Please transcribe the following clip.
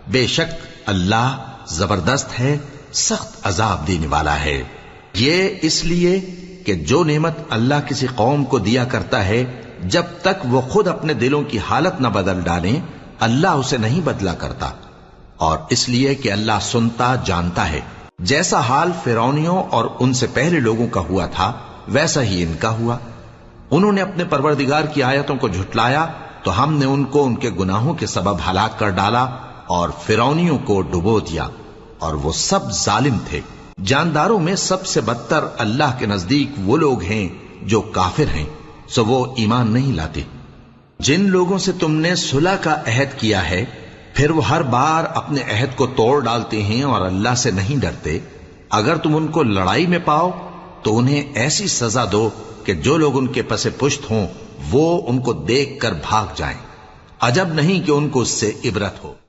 बेशक अल्लाह जबरदस्त है, सख्त अजाब देने वाला है। ये इसलिए कि जो नेमत अल्लाह किसी कौम को दिया करता है, जब तक वो खुद अपने दिलों की हालत न बदल डालें, अल्लाह उसे नहीं बदला करता। और इसलिए कि अल्लाह सुनता जानता है। जैसा हाल फिरौनियों और उनसे पहले लोगों का हुआ था, वैसा ही इनका हुआ। उन्होंने अपने परवरदिगार की आयतों को झुटलाया तो हमने उनको उनके गुनाहों के सबब हलाक कर डाला और फिरौनियों को डुबो दिया, और वो सब जालिम थे। जानदारों में सबसे बदतर अल्लाह के नजदीक वो लोग हैं जो काफिर हैं, सो वो ईमान नहीं लाते। जिन लोगों से तुमने सुलह का अहद किया है, फिर वो हर बार अपने अहद को तोड़ डालते हैं और अल्लाह से नहीं डरते, अगर तुम उनको लड़ाई में पाओ तो उन्हें ऐसी सजा दो कि जो लोग उनके पसे पुश्त हों वो उनको देख कर भाग जाएं। अजब नहीं कि उनको उससे इबरत हो।